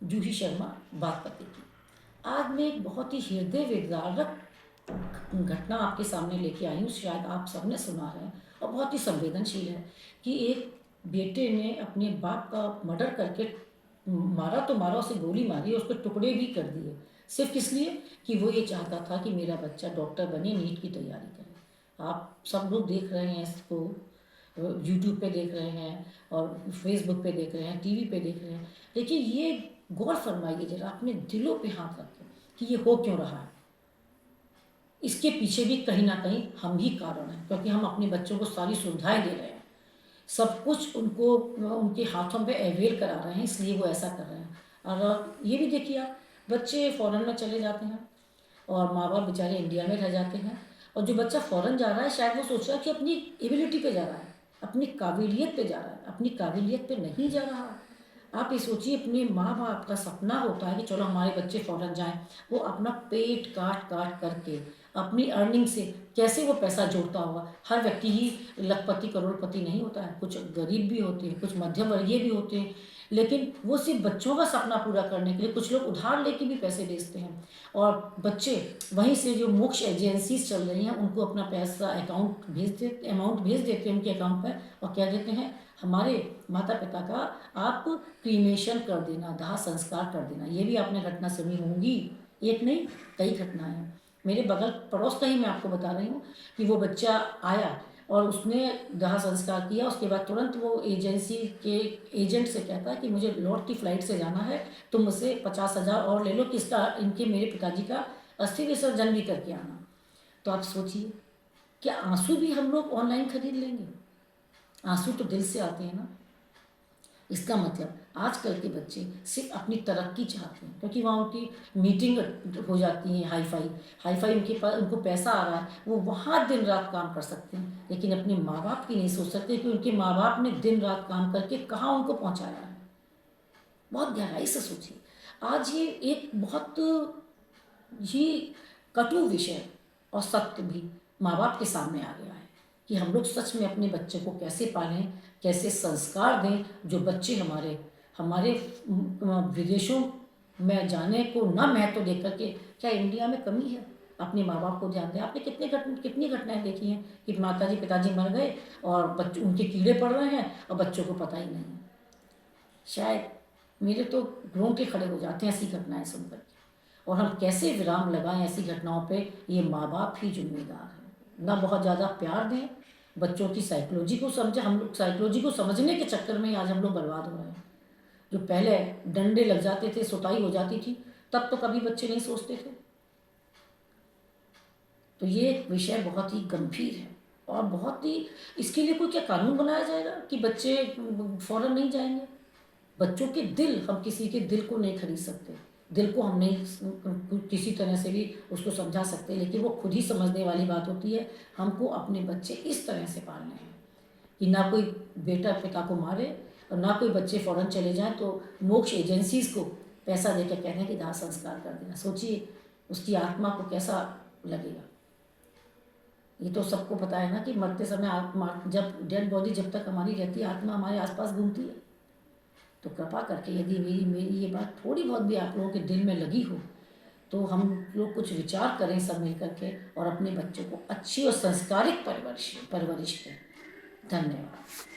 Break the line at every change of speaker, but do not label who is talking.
जूही शर्मा बागपति की। आज मैं एक बहुत ही हृदय विदारक घटना आपके सामने लेके आई हूँ। शायद आप सबने सुना है और बहुत ही संवेदनशील है कि एक बेटे ने अपने बाप का मर्डर करके मारा तो मारा, उसे गोली मारी, उसके टुकड़े भी कर दिए, सिर्फ इसलिए कि वो ये चाहता था कि मेरा बच्चा डॉक्टर बने, नीट की तैयारी करे। आप सब लोग देख रहे हैं इसको, यूट्यूब पे देख रहे हैं और फेसबुक पे देख रहे हैं, टीवी पे देख रहे हैं, लेकिन ये गौर फरमाइए जरा, अपने दिलों पे हाथ रखें कि ये हो क्यों रहा है। इसके पीछे भी कहीं ना कहीं हम ही कारण हैं, क्योंकि हम अपने बच्चों को सारी सुविधाएं दे रहे हैं, सब कुछ उनको उनके हाथों पे अवेल करा रहे हैं, इसलिए वो ऐसा कर रहे हैं। और ये भी देखिए आप, बच्चे फ़ॉरेन में चले जाते हैं और माँ बाप बेचारे इंडिया में रह जाते हैं, और जो बच्चा फ़ॉरेन जा रहा है शायद वो सोच रहा है कि अपनी एबिलिटी पे जा रहा है, अपनी काबिलियत पे जा रहा है, अपनी काबिलियत पे नहीं जा रहा। आप ये सोचिए, अपने माँ बाप का सपना होता है कि चलो हमारे बच्चे फ़ॉरेन जाएं, वो अपना पेट काट काट करके अपनी अर्निंग से कैसे वो पैसा जोड़ता होगा। हर व्यक्ति ही लखपति करोड़पति नहीं होता है, कुछ गरीब भी होते हैं, कुछ मध्यम वर्गीय भी होते हैं, लेकिन वो सिर्फ बच्चों का सपना पूरा करने के लिए कुछ लोग उधार लेके भी पैसे भेजते हैं, और बच्चे वहीं से जो मोक्ष एजेंसीज चल रही हैं उनको अपना पैसा अमाउंट भेज देते हैं उनके अकाउंट पर, और क्या देते हैं, हमारे माता पिता का आप क्रीमेशन कर देना, दाह संस्कार कर देना। ये भी आपने घटना सुनी होंगी, एक नहीं कई घटनाएं हैं। मेरे बगल पड़ोस का ही मैं आपको बता रही हूँ कि वो बच्चा आया और उसने दाह संस्कार किया, उसके बाद तुरंत वो एजेंसी के एजेंट से कहता है कि मुझे लौटती फ्लाइट से जाना है, तुम मुझसे 50,000 और ले लो, किसका, इनके मेरे पिताजी का अस्थि विसर्जन भी करके आना। तो आप सोचिए, क्या आंसू भी हम लोग ऑनलाइन खरीद लेंगे? आंसू तो दिल से आते हैं ना। इसका मतलब आजकल के बच्चे सिर्फ अपनी तरक्की चाहते हैं, क्योंकि वहाँ उनकी मीटिंग हो जाती है, हाई फाई उनके पास, उनको पैसा आ रहा है, वो वहाँ दिन रात काम कर सकते हैं, लेकिन अपने माँ बाप की नहीं सोच सकते कि उनके माँ बाप ने दिन रात काम करके कहाँ उनको पहुँचाया है। बहुत गहराई से सोचिए। आज ये एक बहुत ही कटु विषय और सत्य भी माँ बाप के सामने आ गया है कि हम लोग सच में अपने बच्चे को कैसे पालें, कैसे संस्कार दें, जो बच्चे हमारे हमारे विदेशों में जाने को ना महत्व दे करके, क्या इंडिया में कमी है? अपने माँ बाप को ध्यान दें। आपने कितनी घटनाएं देखी हैं कि माताजी पिताजी मर गए और बच्चे उनके कीड़े पड़ रहे हैं और बच्चों को पता ही नहीं है। शायद मेरे तो रोंगटे खड़े हो जाते हैं ऐसी घटनाएं सुनकर के। और हम कैसे विराम लगाएं ऐसी घटनाओं पे? ये माँ बाप ही जिम्मेदार है। ना बहुत ज़्यादा प्यार दें, बच्चों की साइकोलॉजी को समझें। हम लोग साइकोलॉजी को समझने के चक्कर में ही आज हम लोग बर्बाद हो रहे हैं। जो पहले डंडे लग जाते थे, सुताई हो जाती थी, तब तो कभी बच्चे नहीं सोचते थे। तो ये विषय बहुत ही गंभीर है और बहुत ही, इसके लिए कोई क्या कानून बनाया जाएगा कि बच्चे फ़ौरन नहीं जाएंगे? बच्चों के दिल, हम किसी के दिल को नहीं खरीद सकते, दिल को हम नहीं किसी तरह से भी उसको समझा सकते, लेकिन वो खुद ही समझने वाली बात होती है। हमको अपने बच्चे इस तरह से पालने हैं कि ना कोई बेटा पिता को मारे और ना कोई बच्चे फ़ौरन चले जाएं तो मोक्ष एजेंसीज़ को पैसा दे के कहने कि दाह संस्कार कर देना। सोचिए उसकी आत्मा को कैसा लगेगा। ये तो सबको पता है ना कि मरते समय आत्मा, जब डेड बॉडी जब तक हमारी रहती है, आत्मा हमारे आसपास घूमती है। तो कृपा करके यदि मेरी ये बात थोड़ी बहुत भी आप लोगों के दिल में लगी हो, तो हम लोग कुछ विचार करें सब मिल करके और अपने बच्चों को अच्छी और संस्कारिक परवरिश दें। धन्यवाद।